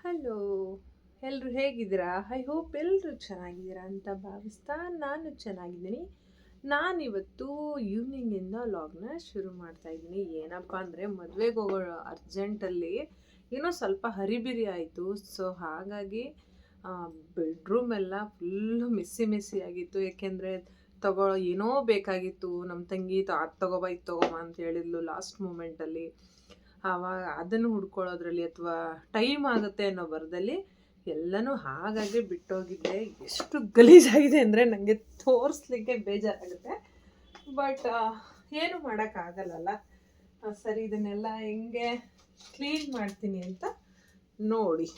Hello, ಎಲ್ಲರೂ ಹೇಗಿದ್ದೀರಾ? I hope ಎಲ್ಲರೂ ಚೆನ್ನಾಗಿದ್ದೀರಾ ಅಂತ ಭಾವಿಸ್ತಾ ನಾನು ಚೆನ್ನಾಗಿದ್ದೀನಿ. ನಾನಿವತ್ತು ಈವ್ನಿಂಗಿಂದ ಲಾಗ್ನ ಶುರು ಮಾಡ್ತಾ ಇದ್ದೀನಿ. ಏನಪ್ಪ ಅಂದರೆ ಮದುವೆಗೆ ಹೋಗೋ ಅರ್ಜೆಂಟಲ್ಲಿ ಏನೋ ಸ್ವಲ್ಪ ಹರಿಬಿರಿ ಆಯಿತು. ಸೊ ಹಾಗಾಗಿ ಬೆಡ್ರೂಮ್ ಎಲ್ಲ ಫುಲ್ಲು ಮೆಸ್ಸಿ ಆಗಿತ್ತು. ಏಕೆಂದರೆ ಏನೋ ಬೇಕಾಗಿತ್ತು. ನಮ್ಮ ತಂಗಿ ಅದು ತಗೋಬಾ ಇದು ತಗೋಬಾ ಅಂತ ಹೇಳಿದ್ಲು ಲಾಸ್ಟ್ ಮೂಮೆಂಟಲ್ಲಿ. ಆವಾಗ ಅದನ್ನು ಹುಡ್ಕೊಳ್ಳೋದ್ರಲ್ಲಿ ಅಥವಾ ಟೈಮ್ ಆಗುತ್ತೆ ಅನ್ನೋ ಬರದಲ್ಲಿ ಎಲ್ಲನೂ ಹಾಗಾಗಿ ಬಿಟ್ಟೋಗಿದ್ದೆ. ಎಷ್ಟು ಗಲೀಜಾಗಿದೆ ಅಂದರೆ ನನಗೆ ತೋರಿಸ್ಲಿಕ್ಕೆ ಬೇಜಾರಾಗುತ್ತೆ. ಬಟ್ ಏನು ಮಾಡೋಕ್ಕಾಗಲ್ಲಲ್ಲ. ಸರಿ, ಇದನ್ನೆಲ್ಲ ಹೆಂಗೆ ಕ್ಲೀನ್ ಮಾಡ್ತೀನಿ ಅಂತ ನೋಡಿ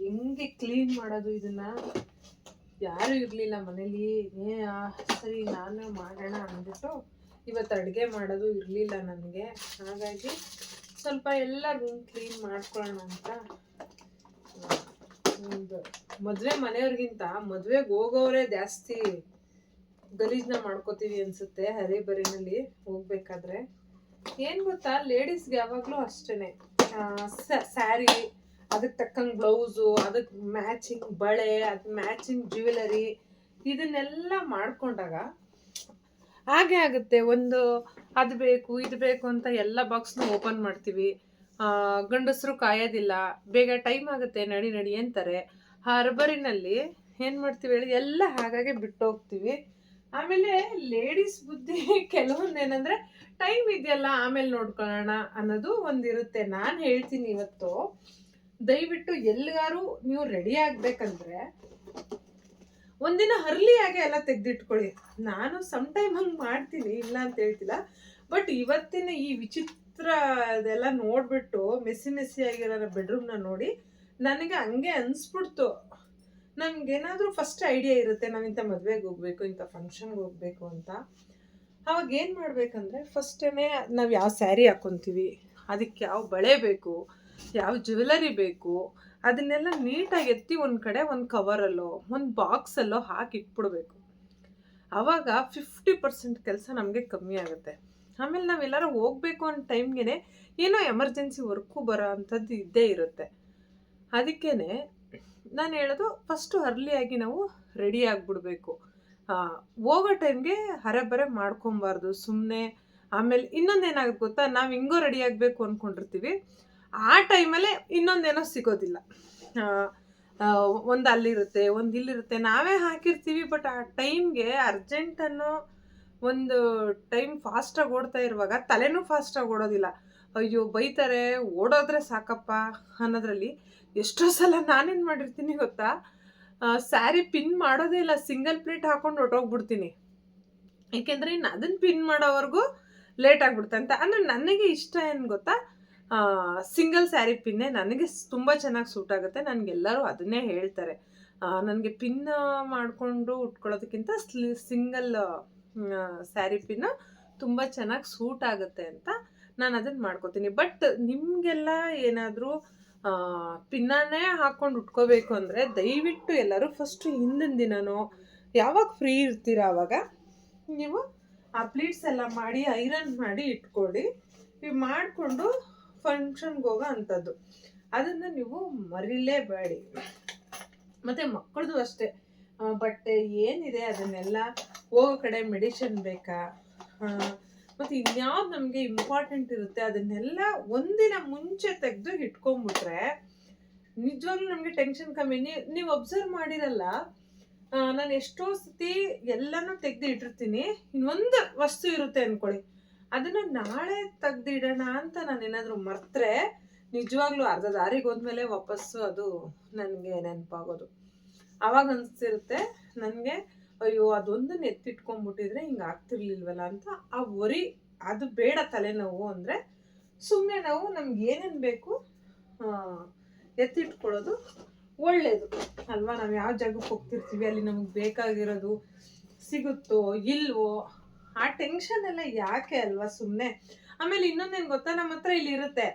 ಹೆಂಗೆ ಕ್ಲೀನ್ ಮಾಡೋದು. ಇದನ್ನು ಯಾರೂ ಇರಲಿಲ್ಲ ಮನೇಲಿ. ಸರಿ ನಾನು ಮಾಡೋಣ ಅಂದ್ಬಿಟ್ಟು ಇವತ್ತು ಅಡುಗೆ ಮಾಡೋದು ಇರಲಿಲ್ಲ ನನಗೆ. ಹಾಗಾಗಿ ಸ್ವಲ್ಪ ಎಲ್ಲ ರೂಮ್ ಕ್ಲೀನ್ ಮಾಡ್ಕೊಳ್ಳೋಣ ಅಂತ. ಒಂದು ಮದುವೆ ಮನೆಯವ್ರಿಗಿಂತ ಮದುವೆಗೆ ಹೋಗೋರೇ ಜಾಸ್ತಿ ಗಲೀಜನ್ನ ಮಾಡ್ಕೋತೀವಿ ಅನಿಸುತ್ತೆ ಹರಿಬರಿನಲ್ಲಿ ಹೋಗ್ಬೇಕಾದ್ರೆ. ಏನು ಗೊತ್ತಾ, ಲೇಡೀಸ್ಗೆ ಯಾವಾಗಲೂ ಅಷ್ಟೇ ಸ್ಯಾರಿ, ಅದಕ್ಕೆ ತಕ್ಕಂಗೆ ಬ್ಲೌಸು, ಅದಕ್ಕೆ ಮ್ಯಾಚಿಂಗ್ ಬಳೆ, ಅದು ಮ್ಯಾಚಿಂಗ್ ಜ್ಯುವೆಲರಿ, ಇದನ್ನೆಲ್ಲ ಮಾಡ್ಕೊಂಡಾಗ ಹಾಗೆ ಆಗುತ್ತೆ. ಒಂದು ಅದು ಬೇಕು ಇದು ಬೇಕು ಅಂತ ಎಲ್ಲ ಬಾಕ್ಸ್ನ ಓಪನ್ ಮಾಡ್ತೀವಿ. ಗಂಡಸರು ಕಾಯೋದಿಲ್ಲ, ಬೇಗ ಟೈಮ್ ಆಗುತ್ತೆ ನಡಿ ಅಂತಾರೆ. ಹರ್ಬರಿನಲ್ಲಿ ಏನು ಮಾಡ್ತೀವಿ ಹೇಳಿ, ಎಲ್ಲ ಹಾಗಾಗಿ ಬಿಟ್ಟು ಹೋಗ್ತೀವಿ. ಆಮೇಲೆ ಲೇಡೀಸ್ ಬುದ್ಧಿ ಕೆಲವೊಂದು ಏನಂದರೆ ಟೈಮ್ ಇದೆಯಲ್ಲ ಆಮೇಲೆ ನೋಡ್ಕೊಳ್ಳೋಣ ಅನ್ನೋದು ಒಂದಿರುತ್ತೆ. ನಾನು ಹೇಳ್ತೀನಿ ಇವತ್ತು, ದಯವಿಟ್ಟು ಎಲ್ಲಿಗಾರು ನೀವು ರೆಡಿ ಆಗಬೇಕಂದ್ರೆ ಒಂದಿನ ಅರ್ಲಿಯಾಗೆ ಎಲ್ಲ ತೆಗೆದಿಟ್ಕೊಳ್ಳಿ. ನಾನು ಸಮ್ ಟೈಮ್ ಹಂಗೆ ಮಾಡ್ತೀನಿ, ಇಲ್ಲ ಅಂತ ಹೇಳ್ತಿಲ್ಲ. ಬಟ್ ಇವತ್ತಿನ ಈ ವಿಚಿತ್ರ ಅದೆಲ್ಲ ನೋಡಿಬಿಟ್ಟು ಮೆಸ್ಸಿ ಆಗಿರೋ ಬೆಡ್ರೂಮ್ನ ನೋಡಿ ನನಗೆ ಹಂಗೆ ಅನಿಸ್ಬಿಡ್ತು. ನಮಗೇನಾದರೂ ಫಸ್ಟ್ ಐಡಿಯಾ ಇರುತ್ತೆ, ನಾವು ಇಂಥ ಮದುವೆಗೆ ಹೋಗಬೇಕು, ಇಂಥ ಫಂಕ್ಷನ್ಗೆ ಹೋಗಬೇಕು ಅಂತ. ಅವಾಗ ಏನು ಮಾಡಬೇಕಂದ್ರೆ ಫಸ್ಟೇ ನಾವು ಯಾವ ಸ್ಯಾರಿ ಹಾಕ್ಕೊತೀವಿ, ಅದಕ್ಕೆ ಯಾವ ಬಳೆ ಬೇಕು, ಯಾವ ಜ್ಯುವೆಲರಿ ಬೇಕು, ಅದನ್ನೆಲ್ಲ ನೀಟಾಗಿ ಎತ್ತಿ ಒಂದು ಕಡೆ ಒಂದು ಕವರಲ್ಲೋ ಒಂದು ಬಾಕ್ಸಲ್ಲೋ ಹಾಕಿ ಇಟ್ಬಿಡ್ಬೇಕು. ಆವಾಗ 50% ಕೆಲಸ ನಮಗೆ ಕಮ್ಮಿ ಆಗುತ್ತೆ. ಆಮೇಲೆ ನಾವೆಲ್ಲರೂ ಹೋಗಬೇಕು ಅನ್ನೋ ಟೈಮ್ಗೆ ಏನೋ ಎಮರ್ಜೆನ್ಸಿ ವರ್ಕು ಬರೋ ಅಂಥದ್ದು ಇದ್ದೇ ಇರುತ್ತೆ. ಅದಕ್ಕೇ ನಾನು ಹೇಳೋದು, ಫಸ್ಟು ಅರ್ಲಿಯಾಗಿ ನಾವು ರೆಡಿ ಆಗಿಬಿಡ್ಬೇಕು. ಹೋಗೋ ಟೈಮ್ಗೆ ಹರೆ ಮಾಡ್ಕೊಬಾರ್ದು ಸುಮ್ಮನೆ. ಆಮೇಲೆ ಇನ್ನೊಂದೇನಾಗುತ್ತೆ ಗೊತ್ತಾ, ನಾವು ಹಿಂಗೋ ರೆಡಿ ಆಗಬೇಕು ಅಂದ್ಕೊಂಡಿರ್ತೀವಿ, ಆ ಟೈಮಲ್ಲೇ ಇನ್ನೊಂದೇನೋ ಸಿಗೋದಿಲ್ಲ. ಒಂದು ಅಲ್ಲಿರುತ್ತೆ, ಒಂದು ಇಲ್ಲಿರುತ್ತೆ, ನಾವೇ ಹಾಕಿರ್ತೀವಿ. ಬಟ್ ಆ ಟೈಮ್ಗೆ ಅರ್ಜೆಂಟ್ ಅನ್ನೋ ಒಂದು ಟೈಮ್ ಫಾಸ್ಟಾಗಿ ಓಡ್ತಾ ಇರುವಾಗ ತಲೆನೂ ಫಾಸ್ಟಾಗಿ ಓಡೋದಿಲ್ಲ. ಅಯ್ಯೋ ಬೈತಾರೆ, ಓಡೋದ್ರೆ ಸಾಕಪ್ಪ ಅನ್ನೋದ್ರಲ್ಲಿ ಎಷ್ಟೋ ಸಲ ನಾನೇನು ಮಾಡಿರ್ತೀನಿ ಗೊತ್ತಾ, ಸ್ಯಾರಿ ಪಿನ್ ಮಾಡೋದೇ ಇಲ್ಲ, ಸಿಂಗಲ್ ಪ್ಲೇಟ್ ಹಾಕೊಂಡು ಹೊಟ್ಟೋಗ್ಬಿಡ್ತೀನಿ. ಏಕೆಂದರೆ ಇನ್ನು ಅದನ್ನು ಪಿನ್ ಮಾಡೋವರೆಗೂ ಲೇಟ್ ಆಗಿಬಿಡುತ್ತೆ ಅಂತ. ಅಂದರೆ ನನಗೆ ಇಷ್ಟ ಏನು ಗೊತ್ತಾ, ಸಿಂಗಲ್ ಸ್ಯಾರಿ ಪಿನ್ನೇ ನನಗೆ ತುಂಬ ಚೆನ್ನಾಗಿ ಸೂಟ್ ಆಗುತ್ತೆ. ನನಗೆಲ್ಲರೂ ಅದನ್ನೇ ಹೇಳ್ತಾರೆ, ನನಗೆ ಪಿನ್ ಮಾಡಿಕೊಂಡು ಉಟ್ಕೊಳ್ಳೋದಕ್ಕಿಂತ ಸಿಂಗಲ್ ಸ್ಯಾರಿ ಪಿನ್ನು ತುಂಬ ಚೆನ್ನಾಗಿ ಸೂಟ್ ಆಗುತ್ತೆ ಅಂತ ನಾನು ಅದನ್ನು ಮಾಡ್ಕೋತೀನಿ. ಬಟ್ ನಿಮಗೆಲ್ಲ ಏನಾದರೂ ಪಿನ್ನನ್ನೇ ಹಾಕ್ಕೊಂಡು ಉಟ್ಕೋಬೇಕು ಅಂದರೆ ದಯವಿಟ್ಟು ಎಲ್ಲರೂ ಫಸ್ಟು ಹಿಂದಿನ ದಿನನೋ ಯಾವಾಗ ಫ್ರೀ ಇರ್ತೀರ ಆವಾಗ ನೀವು ಆ ಪ್ಲೀಟ್ಸ್ ಎಲ್ಲ ಮಾಡಿ ಐರನ್ ಮಾಡಿ ಇಟ್ಕೊಳ್ಳಿ. ಇವು ಮಾಡಿಕೊಂಡು ಫಂಕ್ಷನ್ಗೆ ಹೋಗೋ ಅಂಥದ್ದು ಅದನ್ನು ನೀವು ಮರಿಲೇಬೇಡಿ. ಮತ್ತು ಮಕ್ಕಳದು ಅಷ್ಟೇ, ಬಟ್ಟೆ ಏನಿದೆ ಅದನ್ನೆಲ್ಲ ಹೋಗೋ ಕಡೆ ಮೆಡಿಷನ್ ಬೇಕಾ, ಮತ್ತು ಇನ್ಯಾವ್ದು ನಮಗೆ ಇಂಪಾರ್ಟೆಂಟ್ ಇರುತ್ತೆ ಅದನ್ನೆಲ್ಲ ಒಂದಿನ ಮುಂಚೆ ತೆಗೆದು ಇಟ್ಕೊಂಡ್ಬಿಟ್ರೆ ನಿಜವಾಗ್ಲೂ ನಮಗೆ ಟೆನ್ಷನ್ ಕಮ್ಮಿ. ನೀವು ಅಬ್ಸರ್ವ್ ಮಾಡಿರಲ್ಲ, ನಾನು ಎಷ್ಟೋ ಸತಿ ಎಲ್ಲನೂ ತೆಗೆದು ಇಟ್ಟಿರ್ತೀನಿ, ಇನ್ನೊಂದು ವಸ್ತು ಇರುತ್ತೆ ಅಂದ್ಕೊಳ್ಳಿ, ಅದನ್ನು ನಾಳೆ ತೆಗ್ದಿಡೋಣ ಅಂತ ನಾನೇನಾದರೂ ಮರ್ತರೆ ನಿಜವಾಗ್ಲೂ ಅರ್ಧ ದಾರಿಗೆ ಹೋದ್ಮೇಲೆ ವಾಪಸ್ಸು ಅದು ನನಗೆ ನೆನಪಾಗೋದು. ಆವಾಗ ಅನಿಸ್ತಿರುತ್ತೆ ನನಗೆ, ಅಯ್ಯೋ ಅದೊಂದನ್ನು ಎತ್ತಿಟ್ಕೊಂಡ್ಬಿಟ್ಟಿದ್ರೆ ಹಿಂಗೆ ಆಗ್ತಿರ್ಲಿಲ್ವಲ್ಲ ಅಂತ. ಆ ವರಿ ಅದು ಬೇಡ. ತಲೆನೋವು ಅಂದರೆ ಸುಮ್ಮನೆ ನಾವು ನಮ್ಗೆ ಏನೇನು ಬೇಕು ಎತ್ತಿಟ್ಕೊಳ್ಳೋದು ಒಳ್ಳೆಯದು ಅಲ್ವಾ. ನಾವು ಯಾವ ಜಾಗಕ್ಕೆ ಹೋಗ್ತಿರ್ತೀವಿ ಅಲ್ಲಿ ನಮಗೆ ಬೇಕಾಗಿರೋದು ಸಿಗುತ್ತೋ ಇಲ್ವೋ ಆ ಟೆನ್ಷನ್ ಎಲ್ಲ ಯಾಕೆ ಅಲ್ವಾ ಸುಮ್ಮನೆ. ಆಮೇಲೆ ಇನ್ನೊಂದೇನು ಗೊತ್ತಾ, ನಮ್ಮ ಹತ್ರ ಇಲ್ಲಿ ಇರುತ್ತೆ,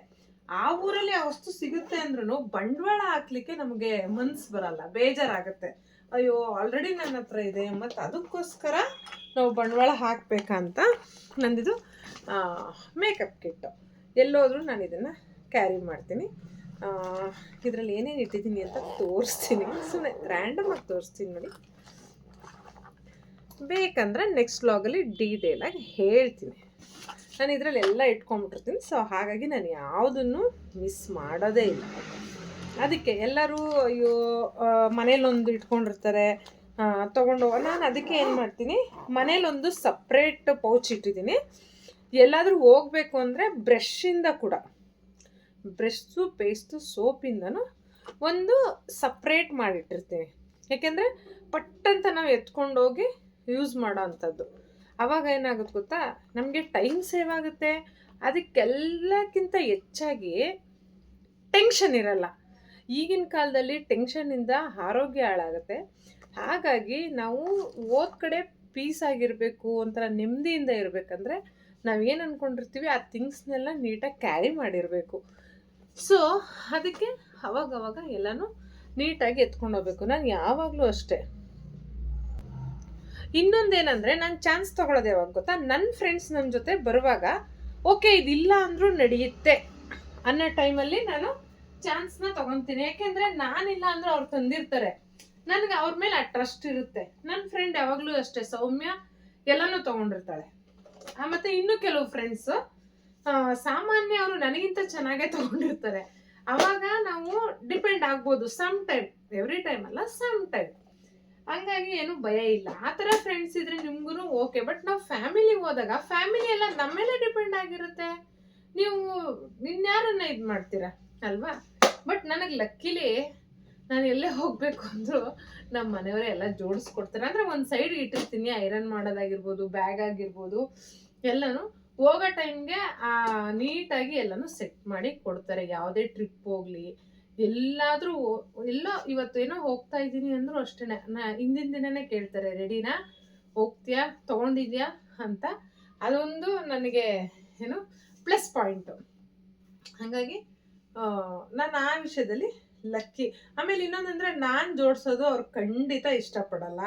ಆ ಊರಲ್ಲಿ ಆ ವಸ್ತು ಸಿಗುತ್ತೆ ಅಂದ್ರೂ ಬಂಡವಾಳ ಹಾಕ್ಲಿಕ್ಕೆ ನಮಗೆ ಮನ್ಸು ಬರಲ್ಲ, ಬೇಜಾರಾಗುತ್ತೆ. ಅಯ್ಯೋ ಆಲ್ರೆಡಿ ನನ್ನ ಹತ್ರ ಇದೆ ಮತ್ತು ಅದಕ್ಕೋಸ್ಕರ ನಾವು ಬಂಡವಾಳ ಹಾಕಬೇಕಂತ. ನಂದಿದು ಮೇಕಪ್ ಕಿಟ್ಟು ಎಲ್ಲೋದ್ರೂ ನಾನು ಇದನ್ನು ಕ್ಯಾರಿ ಮಾಡ್ತೀನಿ. ಇದರಲ್ಲಿ ಏನೇನು ಇಟ್ಟಿದ್ದೀನಿ ಅಂತ ತೋರಿಸ್ತೀನಿ, ಸುಮ್ಮನೆ ರ್ಯಾಂಡಮಾಗಿ ತೋರಿಸ್ತೀನಿ ನೋಡಿ. ಬೇಕಂದ್ರೆ ನೆಕ್ಸ್ಟ್ ವ್ಲಾಗಲ್ಲಿ ಡೀಟೇಲಾಗಿ ಹೇಳ್ತೀನಿ. ನಾನು ಇದರಲ್ಲಿ ಎಲ್ಲ ಇಟ್ಕೊಂಡ್ಬಿಟ್ಟಿರ್ತೀನಿ. ಸೊ ಹಾಗಾಗಿ ನಾನು ಯಾವುದನ್ನು ಮಿಸ್ ಮಾಡೋದೇ ಇಲ್ಲ. ಅದಕ್ಕೆ ಎಲ್ಲರೂ ಅಯ್ಯೋ ಮನೇಲೊಂದು ಇಟ್ಕೊಂಡಿರ್ತಾರೆ ತೊಗೊಂಡು, ನಾನು ಅದಕ್ಕೆ ಏನು ಮಾಡ್ತೀನಿ, ಮನೇಲೊಂದು ಸಪ್ರೇಟ್ ಪೌಚ್ ಇಟ್ಟಿದ್ದೀನಿ. ಎಲ್ಲಾದರೂ ಹೋಗಬೇಕು ಅಂದರೆ ಬ್ರಷಿಂದ ಕೂಡ, ಬ್ರಷ್ಷು ಪೇಸ್ಟು ಸೋಪಿಂದನೂ ಒಂದು ಸಪ್ರೇಟ್ ಮಾಡಿಟ್ಟಿರ್ತೀನಿ. ಯಾಕೆಂದರೆ ಪಟ್ಟಂತ ನಾವು ಎತ್ಕೊಂಡೋಗಿ ಯೂಸ್ ಮಾಡೋ ಅಂಥದ್ದು. ಆವಾಗ ಏನಾಗುತ್ತೆ ಗೊತ್ತಾ, ನಮಗೆ ಟೈಮ್ ಸೇವ್ ಆಗುತ್ತೆ. ಅದಕ್ಕೆಲ್ಲಕ್ಕಿಂತ ಹೆಚ್ಚಾಗಿ ಟೆನ್ಷನ್ ಇರಲ್ಲ. ಈಗಿನ ಕಾಲದಲ್ಲಿ ಟೆನ್ಷನ್ನಿಂದ ಆರೋಗ್ಯ ಹಾಳಾಗುತ್ತೆ. ಹಾಗಾಗಿ ನಾವು ಓದ್ ಕಡೆ ಪೀಸ್ ಆಗಿರಬೇಕು, ಒಂಥರ ನೆಮ್ಮದಿಯಿಂದ ಇರಬೇಕಂದ್ರೆ ನಾವೇನು ಅಂದ್ಕೊಂಡಿರ್ತೀವಿ ಆ ಥಿಂಗ್ಸ್ನೆಲ್ಲ ನೀಟಾಗಿ ಕ್ಯಾರಿ ಮಾಡಿರಬೇಕು. ಸೊ ಅದಕ್ಕೆ ಅವಾಗವಾಗ ಎಲ್ಲನೂ ನೀಟಾಗಿ ಎತ್ಕೊಂಡು ಹೋಗ್ಬೇಕು. ನಾನು ಯಾವಾಗಲೂ ಅಷ್ಟೇ. ಇನ್ನೊಂದೇನೆಂದರೆ, ನಾನು ಚಾನ್ಸ್ ತೊಗೊಳೋದು ಯಾವಾಗ ಗೊತ್ತಾ, ನನ್ನ ಫ್ರೆಂಡ್ಸ್ ನನ್ನ ಜೊತೆ ಬರುವಾಗ ಓಕೆ ಇದಿಲ್ಲ ಅಂದರೂ ನಡೆಯುತ್ತೆ ಅನ್ನೋ ಟೈಮಲ್ಲಿ ನಾನು ಚಾನ್ಸ್ನ ತೊಗೊತೀನಿ. ಯಾಕೆಂದರೆ ನಾನಿಲ್ಲ ಅಂದರೆ ಅವ್ರು ತಂದಿರ್ತಾರೆ, ನನಗೆ ಅವ್ರ ಮೇಲೆ ಆ ಟ್ರಸ್ಟ್ ಇರುತ್ತೆ. ನನ್ನ ಫ್ರೆಂಡ್ ಯಾವಾಗಲೂ ಅಷ್ಟೇ, ಸೌಮ್ಯ ಎಲ್ಲನೂ ತೊಗೊಂಡಿರ್ತಾಳೆ. ಮತ್ತು ಇನ್ನೂ ಕೆಲವು ಫ್ರೆಂಡ್ಸು ಸಾಮಾನ್ಯ ಅವರು ನನಗಿಂತ ಚೆನ್ನಾಗೇ ತೊಗೊಂಡಿರ್ತಾರೆ. ಆವಾಗ ನಾವು ಡಿಪೆಂಡ್ ಆಗ್ಬೋದು, ಸಮ್ ಟೈಮ್, ಎವ್ರಿ ಟೈಮ್ ಅಲ್ಲ, ಸಮ್ ಟೈಮ್. ಹಂಗಾಗಿ ಏನು ಭಯ ಇಲ್ಲ. ಆ ಥರ ಫ್ರೆಂಡ್ಸ್ ಇದ್ರೆ ನಿಮ್ಗೂ ಓಕೆ. ಬಟ್ ನಾವು ಫ್ಯಾಮಿಲಿಗೆ ಹೋದಾಗ ಫ್ಯಾಮಿಲಿ ಎಲ್ಲ ನಮ್ಮ ಮೇಲೆ ಡಿಪೆಂಡ್ ಆಗಿರುತ್ತೆ. ನೀವು ಇನ್ಯಾರನ್ನ ಇದು ಮಾಡ್ತೀರಾ ಅಲ್ವಾ. ಬಟ್ ನನಗೆ ಲಕ್ಕಿಲಿ ನಾನು ಎಲ್ಲೇ ಹೋಗಬೇಕು ಅಂದರೂ ನಮ್ಮ ಮನೆಯವರೇ ಎಲ್ಲ ಜೋಡಿಸ್ಕೊಡ್ತಾರೆ. ಅಂದರೆ ಒಂದು ಸೈಡ್ ಇಟ್ಟಿರ್ತೀನಿ, ಐರನ್ ಮಾಡೋದಾಗಿರ್ಬೋದು, ಬ್ಯಾಗ್ ಆಗಿರ್ಬೋದು, ಎಲ್ಲನೂ ಹೋಗೋ ಟೈಮ್ಗೆ ನೀಟಾಗಿ ಎಲ್ಲನೂ ಸೆಟ್ ಮಾಡಿ ಕೊಡ್ತಾರೆ. ಯಾವುದೇ ಟ್ರಿಪ್ ಹೋಗಲಿ, ಎಲ್ಲಾದರೂ ಎಲ್ಲೋ ಇವತ್ತೇನೋ ಹೋಗ್ತಾ ಇದ್ದೀನಿ ಅಂದರೂ ಅಷ್ಟೇ, ಹಿಂದಿನ ದಿನನೇ ಕೇಳ್ತಾರೆ, ರೆಡಿನಾ, ಹೋಗ್ತೀಯಾ, ತೊಗೊಂಡಿದ್ಯಾ ಅಂತ. ಅದೊಂದು ನನಗೆ ಏನು ಪ್ಲಸ್ ಪಾಯಿಂಟು. ಹಾಗಾಗಿ ನಾನು ಆ ವಿಷಯದಲ್ಲಿ ಲಕ್ಕಿ. ಆಮೇಲೆ ಇನ್ನೊಂದಂದರೆ, ನಾನು ಜೋಡಿಸೋದು ಅವ್ರು ಖಂಡಿತ ಇಷ್ಟಪಡಲ್ಲ.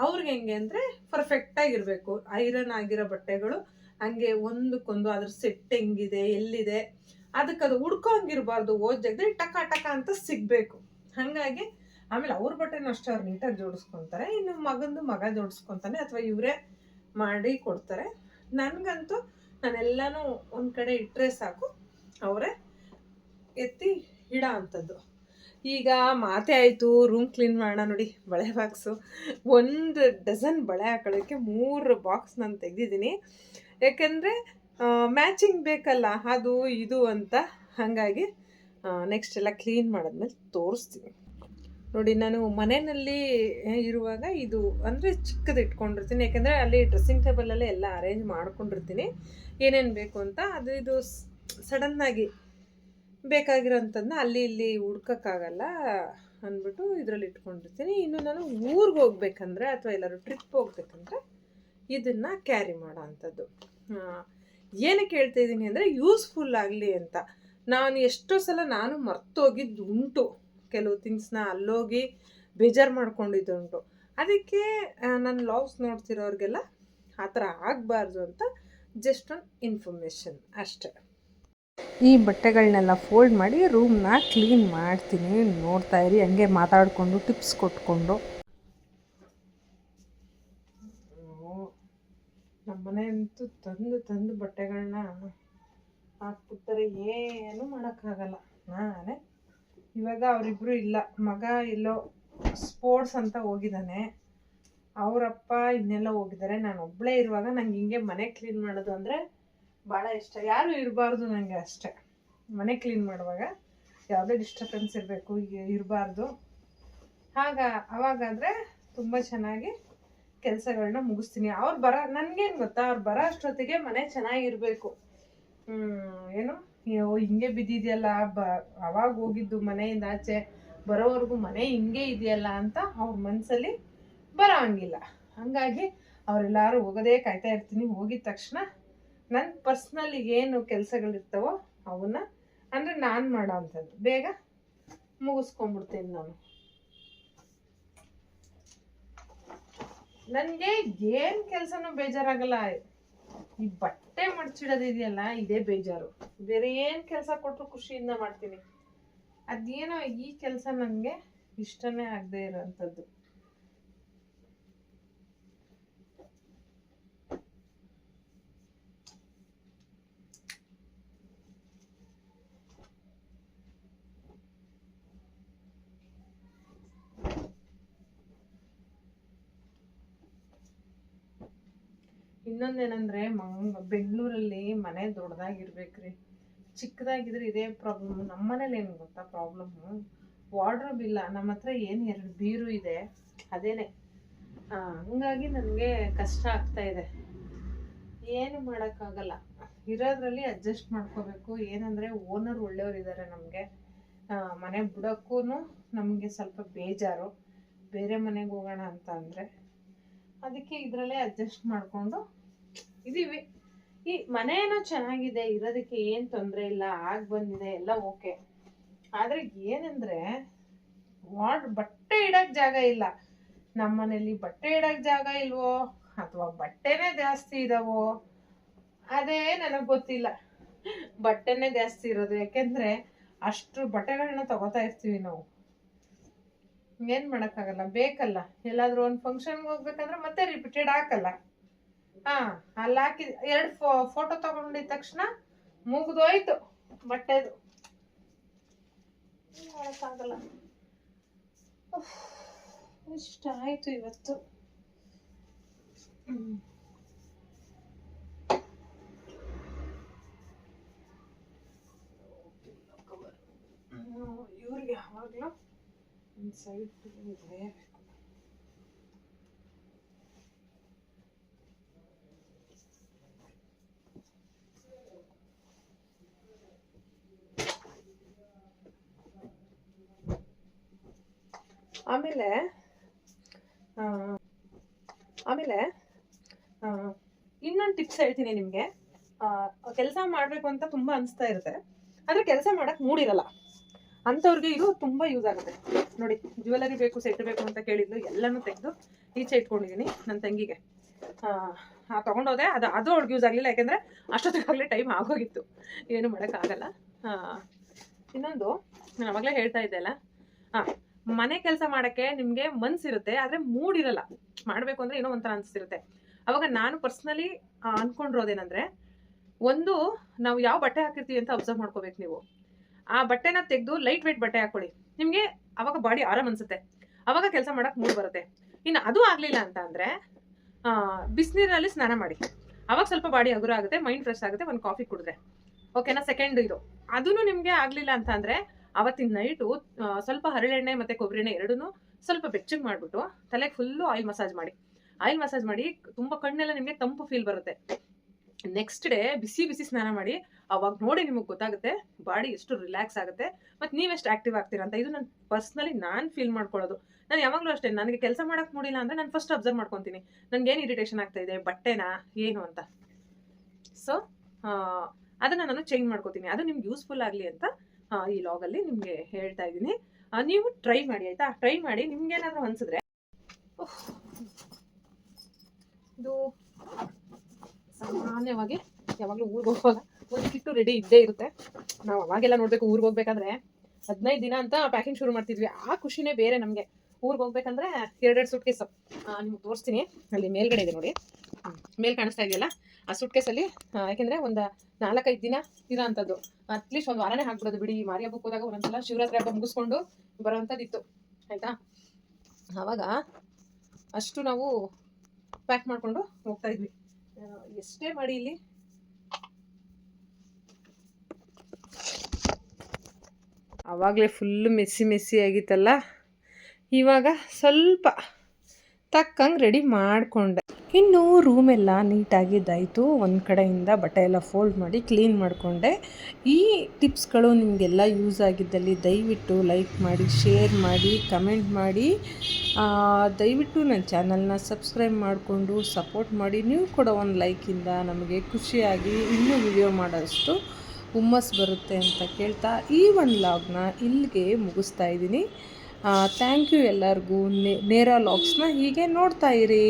ಅವ್ರಿಗೆ ಹೆಂಗೆ ಅಂದರೆ ಪರ್ಫೆಕ್ಟಾಗಿರಬೇಕು. ಐರನ್ ಆಗಿರೋ ಬಟ್ಟೆಗಳು ಹಂಗೆ ಒಂದಕ್ಕೊಂದು ಅದ್ರ ಸೆಟ್ ಹೆಂಗಿದೆ, ಎಲ್ಲಿದೆ, ಅದಕ್ಕೆ ಅದು ಹುಡ್ಕೋಂಗಿರಬಾರ್ದು. ಓದ್ ಜಾಗದಲ್ಲಿ ಟಕ ಟಕ ಅಂತ ಸಿಗಬೇಕು. ಹಾಗಾಗಿ ಆಮೇಲೆ ಅವ್ರ ಬಟ್ಟೆನೂ ಅಷ್ಟೇ ಅವ್ರು ನೀಟಾಗಿ ಜೋಡಿಸ್ಕೊತಾರೆ. ಇನ್ನು ಮಗ ಜೋಡಿಸ್ಕೊತಾನೆ, ಅಥವಾ ಇವರೇ ಮಾಡಿ ಕೊಡ್ತಾರೆ. ನನಗಂತೂ ನಾನೆಲ್ಲನೂ ಒಂದು ಕಡೆ ಇಟ್ಟರೆ ಸಾಕು, ಅವರೇ ಎತ್ತಿ ಇಡೋ ಅಂಥದ್ದು. ಈಗ ಮಾತೆ ಆಯಿತು, ರೂಮ್ ಕ್ಲೀನ್ ಮಾಡೋಣ ನೋಡಿ. ಬಳೆ ಬಾಕ್ಸು 1 ಡಜನ್ ಬಳೆ ಹಾಕೊಳ್ಳೋಕ್ಕೆ 3 ಬಾಕ್ಸ್ ನಾನು ತೆಗೆದಿದ್ದೀನಿ. ಯಾಕೆಂದರೆ ಮ್ಯಾಚಿಂಗ್ ಬೇಕಲ್ಲ, ಅದು ಇದು ಅಂತ. ಹಾಗಾಗಿ ನೆಕ್ಸ್ಟ್ ಎಲ್ಲ ಕ್ಲೀನ್ ಮಾಡಿದ್ಮೇಲೆ ತೋರಿಸ್ತೀನಿ ನೋಡಿ. ನಾನು ಮನೆಯಲ್ಲಿ ಇರುವಾಗ ಇದು ಅಂದರೆ ಚಿಕ್ಕದು ಇಟ್ಕೊಂಡಿರ್ತೀನಿ. ಯಾಕೆಂದರೆ ಅಲ್ಲಿ ಡ್ರೆಸ್ಸಿಂಗ್ ಟೇಬಲಲ್ಲೇ ಎಲ್ಲ ಅರೇಂಜ್ ಮಾಡ್ಕೊಂಡಿರ್ತೀನಿ, ಏನೇನು ಬೇಕು ಅಂತ. ಅದು ಇದು ಸಡನ್ನಾಗಿ ಬೇಕಾಗಿರೋಂಥದ್ದನ್ನ ಅಲ್ಲಿ ಇಲ್ಲಿ ಹುಡ್ಕೋಕ್ಕಾಗಲ್ಲ ಅಂದ್ಬಿಟ್ಟು ಇದರಲ್ಲಿ ಇಟ್ಕೊಂಡಿರ್ತೀನಿ. ಇನ್ನು ನಾನು ಊರಿಗೆ ಹೋಗ್ಬೇಕಂದ್ರೆ ಅಥವಾ ಎಲ್ಲರೂ ಟ್ರಿಪ್ ಹೋಗ್ಬೇಕಂದ್ರೆ ಇದನ್ನು ಕ್ಯಾರಿ ಮಾಡೋ ಅಂಥದ್ದು. ಏನಕ್ಕೆ ಹೇಳ್ತಾ ಇದ್ದೀನಿ ಅಂದರೆ, ಯೂಸ್ಫುಲ್ ಆಗಲಿ ಅಂತ. ನಾನು ಎಷ್ಟೋ ಸಲ ನಾನು ಮರ್ತೋಗಿದ್ದು ಉಂಟು, ಕೆಲವು ಥಿಂಗ್ಸ್ನ ಅಲ್ಲೋಗಿ ಬೇಜಾರು ಮಾಡ್ಕೊಂಡಿದ್ದುಂಟು. ಅದಕ್ಕೆ ನನ್ನ ಲಾಗ್ಸ್ ನೋಡ್ತಿರೋರಿಗೆಲ್ಲ ಆ ಥರ ಆಗಬಾರ್ದು ಅಂತ ಜಸ್ಟ್ ಒಂದು ಇನ್ಫಾರ್ಮೇಷನ್ ಅಷ್ಟೆ. ಈ ಬಟ್ಟೆಗಳನ್ನೆಲ್ಲ ಫೋಲ್ಡ್ ಮಾಡಿ ರೂಮ್ನ ಕ್ಲೀನ್ ಮಾಡ್ತೀನಿ. ನೋಡ್ತಾ ಇರಿ, ಹಂಗೆ ಮಾತಾಡಿಕೊಂಡು ಟಿಪ್ಸ್ ಕೊಟ್ಕೊಂಡು. ನಮ್ಮನೆ ಅಂತೂ ತಂದು ಬಟ್ಟೆಗಳನ್ನ ಹಾಕ್ಬಿಡ್ತಾರೆ, ಏನೂ ಮಾಡೋಕ್ಕಾಗಲ್ಲ. ನಾನೇ ಇವಾಗ ಅವರಿಬ್ಬರು ಇಲ್ಲ, ಮಗ ಎಲ್ಲೋ ಸ್ಪೋರ್ಟ್ಸ್ ಅಂತ ಹೋಗಿದ್ದಾನೆ, ಅವರಪ್ಪ ಇನ್ನೆಲ್ಲ ಹೋಗಿದ್ದಾರೆ. ನಾನು ಒಬ್ಬಳೇ ಇರುವಾಗ ನಂಗೆ ಹಿಂಗೆ ಮನೆ ಕ್ಲೀನ್ ಮಾಡೋದು ಅಂದರೆ ಭಾಳ ಇಷ್ಟ. ಯಾರೂ ಇರಬಾರ್ದು ನನಗೆ ಅಷ್ಟೇ. ಮನೆ ಕ್ಲೀನ್ ಮಾಡುವಾಗ ಯಾವುದೇ ಡಿಸ್ಟರ್ಬೆನ್ಸ್ ಇರಬಾರ್ದು. ಅವಾಗಾದರೆ ತುಂಬ ಚೆನ್ನಾಗಿ ಕೆಲಸಗಳನ್ನ ಮುಗಿಸ್ತೀನಿ. ನನಗೇನು ಗೊತ್ತಾ, ಅವ್ರು ಬರೋ ಅಷ್ಟೊತ್ತಿಗೆ ಮನೆ ಚೆನ್ನಾಗಿರಬೇಕು. ಏನು ಹಿಂಗೆ ಬಿದ್ದಿದೆಯಲ್ಲ, ಅವಾಗ ಹೋಗಿದ್ದು ಮನೆಯಿಂದ ಆಚೆ ಬರೋವರೆಗೂ ಮನೆ ಹಿಂಗೆ ಇದೆಯಲ್ಲ ಅಂತ ಅವ್ರ ಮನಸ್ಸಲ್ಲಿ ಬರೋ ಹಂಗಿಲ್ಲ. ಹಾಗಾಗಿ ಅವರೆಲ್ಲರೂ ಹೋಗೋದೇ ಕಾಯ್ತಾ ಇರ್ತೀನಿ. ಹೋಗಿದ ತಕ್ಷಣ ನನ್ನ ಪರ್ಸ್ನಲ್ ಏನು ಕೆಲಸಗಳಿರ್ತಾವೋ ಅವನ್ನ, ಅಂದರೆ ನಾನು ಮಾಡೋ ಅಂಥದ್ದು ಬೇಗ ಮುಗಿಸ್ಕೊಂಡ್ಬಿಡ್ತೀನಿ ನಾನು. ನನಗೆ ಏನು ಕೆಲಸನೂ ಬೇಜಾರಾಗಲ್ಲ. ಈ ಬಟ್ಟೆ ಮಡ್ಚಿಡೋದಿದೆಯಲ್ಲ ಇದೇ ಬೇಜಾರು. ಬೇರೆ ಏನು ಕೆಲಸ ಕೊಟ್ಟರು ಖುಷಿಯಿಂದ ಮಾಡ್ತೀನಿ. ಅದೇನೋ ಈ ಕೆಲಸ ನನಗೆ ಇಷ್ಟನೇ ಆಗದೆ ಇರೋಂಥದ್ದು. ಇನ್ನೊಂದೇನಂದ್ರೆ ಬೆಂಗಳೂರಲ್ಲಿ ಮನೆ ದೊಡ್ಡದಾಗಿರ್ಬೇಕ್ರಿ. ಚಿಕ್ಕದಾಗಿದ್ರೆ ಇದೇ ಪ್ರಾಬ್ಲಮ್. ನಮ್ಮ ಮನೇಲಿ ಏನು ಗೊತ್ತಾ ಪ್ರಾಬ್ಲಮ್ಮು, ವಾರ್ಡ್ರೋಬ್ ಇಲ್ಲ. ನಮ್ಮ ಹತ್ರ ಏನು 2 ಬೀರು ಇದೆ, ಅದೇನೆ. ಹಂಗಾಗಿ ನನಗೆ ಕಷ್ಟ ಆಗ್ತಾ ಇದೆ. ಏನು ಮಾಡೋಕ್ಕಾಗಲ್ಲ, ಇರೋದ್ರಲ್ಲಿ ಅಡ್ಜಸ್ಟ್ ಮಾಡ್ಕೋಬೇಕು. ಏನಂದರೆ ಓನರ್ ಒಳ್ಳೆಯವ್ರು ಇದ್ದಾರೆ ನಮಗೆ. ಮನೆ ಬಿಡೋಕ್ಕೂ ನಮಗೆ ಸ್ವಲ್ಪ ಬೇಜಾರು, ಬೇರೆ ಮನೆಗೆ ಹೋಗೋಣ ಅಂತ ಅಂದರೆ. ಅದಕ್ಕೆ ಇದರಲ್ಲೇ ಅಡ್ಜಸ್ಟ್ ಮಾಡಿಕೊಂಡು ಇದ್ದೀವಿ. ಈ ಮನೆ ಏನೋ ಚೆನ್ನಾಗಿದೆ, ಇರೋದಕ್ಕೆ ಏನು ತೊಂದರೆ ಇಲ್ಲ, ಆಗಿ ಬಂದಿದೆ ಎಲ್ಲ ಓಕೆ. ಆದರೆ ಏನಂದರೆ ಬಟ್ಟೆ ಇಡೋಕ್ಕೆ ಜಾಗ ಇಲ್ಲ. ನಮ್ಮ ಮನೇಲಿ ಬಟ್ಟೆ ಇಡೋಕ್ಕೆ ಜಾಗ ಇಲ್ವೋ ಅಥವಾ ಬಟ್ಟೆನೇ ಜಾಸ್ತಿ ಇದಾವೋ ಅದೇ ನನಗೆ ಗೊತ್ತಿಲ್ಲ. ಬಟ್ಟೆನೇ ಜಾಸ್ತಿ ಇರೋದು, ಯಾಕೆಂದರೆ ಅಷ್ಟು ಬಟ್ಟೆಗಳನ್ನ ತಗೋತಾ ಇರ್ತೀವಿ ನಾವು. ಏನು ಮಾಡೋಕ್ಕಾಗಲ್ಲ, ಬೇಕಲ್ಲ. ಎಲ್ಲಾದರೂ ಒಂದು ಫಂಕ್ಷನ್ಗೆ ಹೋಗ್ಬೇಕಂದ್ರೆ ಮತ್ತೆ ರಿಪೀಟೆಡ್ ಹಾಕಲ್ಲ. ಅಲ್ಲಿ ಹಾಕಿ 2 ಫೋಟೋ ತಗೊಂಡಿದ ತಕ್ಷಣ ಮುಗಿದೋಯ್ತು ಬಟ್ಟೆದು. ಮಾಡೋಕ್ಕಾಗಲ್ಲ. ಇಷ್ಟ ಆಯಿತು ಇವತ್ತು. ಇವ್ರಿಗೆ ಯಾವಾಗಲೂ ಒಂದು ಸೈಡ್ ಇರಲೇಬೇಕು. ಆಮೇಲೆ ಇನ್ನೊಂದು ಟಿಪ್ಸ್ ಹೇಳ್ತೀನಿ ನಿಮಗೆ. ಕೆಲಸ ಮಾಡಬೇಕು ಅಂತ ತುಂಬ ಅನಿಸ್ತಾ ಇರುತ್ತೆ, ಆದರೆ ಕೆಲಸ ಮಾಡೋಕ್ಕೆ ಮೂಡಿರಲ್ಲ ಅಂಥವ್ರಿಗೆ ಇದು ತುಂಬ ಯೂಸ್ ಆಗುತ್ತೆ. ನೋಡಿ, ಜ್ಯುವೆಲರಿ ಬೇಕು, ಸೆಟ್ ಬೇಕು ಅಂತ ಕೇಳಿದ್ಲು, ಎಲ್ಲನೂ ತೆಗೆದು ಈಚೆ ಇಟ್ಕೊಂಡಿದ್ದೀನಿ ನನ್ನ ತಂಗಿಗೆ. ತೊಗೊಂಡೋದೆ. ಅದು ಅವ್ಳಿಗೆ ಯೂಸ್ ಆಗಲಿಲ್ಲ, ಯಾಕೆಂದರೆ ಅಷ್ಟೊತ್ತಿಗಾಗಲೇ ಟೈಮ್ ಆಗೋಗಿತ್ತು. ಏನು ಮಾಡೋಕ್ಕಾಗಲ್ಲ. ಇನ್ನೊಂದು ನಾನು ಅವಾಗಲೇ ಹೇಳ್ತಾ ಇದ್ದೆ ಅಲ್ಲ, ಮನೆ ಕೆಲಸ ಮಾಡೋಕ್ಕೆ ನಿಮಗೆ ಮನಸ್ಸಿರುತ್ತೆ, ಆದರೆ ಮೂಡಿರಲ್ಲ. ಮಾಡಬೇಕು ಅಂದರೆ ಏನೋ ಒಂಥರ ಅನಿಸ್ತಿರುತ್ತೆ. ಅವಾಗ ನಾನು ಪರ್ಸ್ನಲಿ ಅಂದ್ಕೊಂಡಿರೋದೇನೆಂದರೆ, ಒಂದು ನಾವು ಯಾವ ಬಟ್ಟೆ ಹಾಕಿರ್ತೀವಿ ಅಂತ ಅಬ್ಸರ್ವ್ ಮಾಡ್ಕೋಬೇಕು ನೀವು. ಆ ಬಟ್ಟೆನ ತೆಗೆದು ಲೈಟ್ ವೆಯ್ಟ್ ಬಟ್ಟೆ ಹಾಕೊಳ್ಳಿ, ನಿಮಗೆ ಅವಾಗ ಬಾಡಿ ಆರಾಮ್ ಅನಿಸುತ್ತೆ. ಅವಾಗ ಕೆಲಸ ಮಾಡೋಕ್ಕೆ ಮೂಡ್ ಬರುತ್ತೆ. ಇನ್ನು ಅದು ಆಗಲಿಲ್ಲ ಅಂತ ಅಂದರೆ ಬಿಸಿನೀರಲ್ಲಿ ಸ್ನಾನ ಮಾಡಿ, ಅವಾಗ ಸ್ವಲ್ಪ ಬಾಡಿ ಹಗುರ ಆಗುತ್ತೆ, ಮೈಂಡ್ ಫ್ರೆಶ್ ಆಗುತ್ತೆ. ಒಂದು ಕಾಫಿ ಕುಡಿದ್ರೆ ಓಕೆನಾ. ಸೆಕೆಂಡ್ ಇದು. ಅದೂ ನಿಮಗೆ ಆಗಲಿಲ್ಲ ಅಂತ ಅಂದರೆ ಅವತ್ತಿನ ನೈಟು ಸ್ವಲ್ಪ ಹರಳೆಣ್ಣೆ ಮತ್ತು ಕೊಬ್ಬರಿ ಎಣ್ಣೆ ಎರಡೂ ಸ್ವಲ್ಪ ಬೆಚ್ಚಗೆ ಮಾಡಿಬಿಟ್ಟು ತಲೆಗೆ ಫುಲ್ಲು ಆಯಿಲ್ ಮಸಾಜ್ ಮಾಡಿ ತುಂಬ ಕಣ್ಣೆಲ್ಲ ನಿಮಗೆ ತಂಪು ಫೀಲ್ ಬರುತ್ತೆ. ನೆಕ್ಸ್ಟ್ ಡೇ ಬಿಸಿ ಸ್ನಾನ ಮಾಡಿ, ಅವಾಗ ನೋಡಿ ನಿಮಗೆ ಗೊತ್ತಾಗುತ್ತೆ ಬಾಡಿ ಎಷ್ಟು ರಿಲ್ಯಾಕ್ಸ್ ಆಗುತ್ತೆ ಮತ್ತು ನೀವೆಷ್ಟು ಆ್ಯಕ್ಟಿವ್ ಆಗ್ತೀರಾ ಅಂತ. ಇದು ನಾನು ಪರ್ಸ್ನಲಿ ಫೀಲ್ ಮಾಡ್ಕೊಳ್ಳೋದು. ನಾನು ಯಾವಾಗಲೂ ಅಷ್ಟೇ, ನನಗೆ ಕೆಲಸ ಮಾಡೋಕ್ಕೆ ನೋಡಿಲ್ಲ ಅಂದರೆ ನಾನು ಫಸ್ಟ್ ಅಬ್ಸರ್ವ್ ಮಾಡ್ಕೊತೀನಿ ನನಗೇನು ಇರಿಟೇಷನ್ ಆಗ್ತಾಯಿದೆ, ಬಟ್ಟೆನಾ ಏನು ಅಂತ. ಸೊ ಅದನ್ನು ನಾನು ಚೇಂಜ್ ಮಾಡ್ಕೋತೀನಿ. ಅದು ನಿಮ್ಗೆ ಯೂಸ್ಫುಲ್ ಆಗಲಿ ಅಂತ ಈ ಲಾಗಲ್ಲಿ ನಿಮಗೆ ಹೇಳ್ತಾ ಇದ್ದೀನಿ. ನೀವು ಟ್ರೈ ಮಾಡಿ ಆಯಿತಾ. ಟ್ರೈ ಮಾಡಿ, ನಿಮ್ಗೇನಾದರೂ ಅನಿಸಿದ್ರೆ. ಇದು ಸಾಮಾನ್ಯವಾಗಿ ಯಾವಾಗಲೂ ಊರಿಗೆ ಹೋಗುವಾಗ ಒಂದು ಕಿಟ್ಟು ರೆಡಿ ಇದ್ದೇ ಇರುತ್ತೆ. ನಾವು ಅವಾಗೆಲ್ಲ ನೋಡಬೇಕು, ಊರಿಗೆ ಹೋಗ್ಬೇಕಂದ್ರೆ 15 ದಿನ ಅಂತ ಪ್ಯಾಕಿಂಗ್ ಶುರು ಮಾಡ್ತಿದ್ವಿ. ಆ ಖುಷಿನೇ ಬೇರೆ ನಮಗೆ. ಊರಿಗೆ ಹೋಗ್ಬೇಕಂದ್ರೆ 2 ಸೂಟ್ ಕೇಸು ನಿಮ್ಗೆ ತೋರಿಸ್ತೀನಿ. ಅಲ್ಲಿ ಮೇಲ್ಗಡೆ ಇದೆ ನೋಡಿ, ಮೇಲ್ ಕಾಣಿಸ್ತಾ ಇದೆಯಲ್ಲ, ಆ ಸೂಟ್ ಕೇಸಲ್ಲಿ. ಯಾಕೆಂದರೆ ಒಂದು 4-5 ದಿನ ಇರೋ ಅಂಥದ್ದು. ಅಟ್ಲೀಸ್ಟ್ ಒಂದು ವಾರನೇ ಹಾಕ್ಬಿಡೋದು ಬಿಡಿ. ಮಾರಿ ಹಬ್ಬಕ್ಕೆ ಹೋದಾಗ ಒಂದೊಂದ್ಸಲ ಶಿವರಾತ್ರಿ ಹಬ್ಬ ಮುಗಿಸ್ಕೊಂಡು ಬರೋವಂಥದ್ದಿತ್ತು ಆಯಿತಾ. ಆವಾಗ ಅಷ್ಟು ನಾವು ಪ್ಯಾಕ್ ಮಾಡಿಕೊಂಡು ಹೋಗ್ತಾ ಇದ್ವಿ. ಎಷ್ಟೇ ಮಾಡಿ ಇಲ್ಲಿ ಆವಾಗಲೇ ಫುಲ್ಲು ಮೆಸ್ಸಿ ಆಗಿತ್ತಲ್ಲ, ಇವಾಗ ಸ್ವಲ್ಪ ತಕ್ಕಂಗೆ ರೆಡಿ ಮಾಡಿಕೊಂಡೆ. ಇನ್ನು ರೂಮೆಲ್ಲ ನೀಟಾಗಿದ್ದಾಯಿತು. ಒಂದು ಕಡೆಯಿಂದ ಬಟ್ಟೆ ಎಲ್ಲ ಫೋಲ್ಡ್ ಮಾಡಿ ಕ್ಲೀನ್ ಮಾಡಿಕೊಂಡೆ. ಈ ಟಿಪ್ಸ್ಗಳು ನಿಮಗೆಲ್ಲ ಯೂಸ್ ಆಗಿದ್ದಲ್ಲಿ ದಯವಿಟ್ಟು ಲೈಕ್ ಮಾಡಿ, ಶೇರ್ ಮಾಡಿ, ಕಮೆಂಟ್ ಮಾಡಿ. ದಯವಿಟ್ಟು ನನ್ನ ಚಾನಲ್ನ ಸಬ್ಸ್ಕ್ರೈಬ್ ಮಾಡಿಕೊಂಡು ಸಪೋರ್ಟ್ ಮಾಡಿ. ನೀವು ಕೂಡ ಒಂದು ಲೈಕಿಂದ ನಮಗೆ ಖುಷಿಯಾಗಿ ಇನ್ನೂ ವಿಡಿಯೋ ಮಾಡೋಷ್ಟು ಹುಮ್ಮಸ್ಸು ಬರುತ್ತೆ ಅಂತ ಕೇಳ್ತಾ ಈ ಒಂದು ಲಾಗ್ನ ಇಲ್ಲಿಗೆ ಮುಗಿಸ್ತಾ ಇದ್ದೀನಿ. ಥ್ಯಾಂಕ್ ಯು ಎಲ್ಲರಿಗೂ. ನೇರ ಲಾಗ್ಸ್ನ ಹೀಗೆ ನೋಡ್ತಾ ಇರಿ.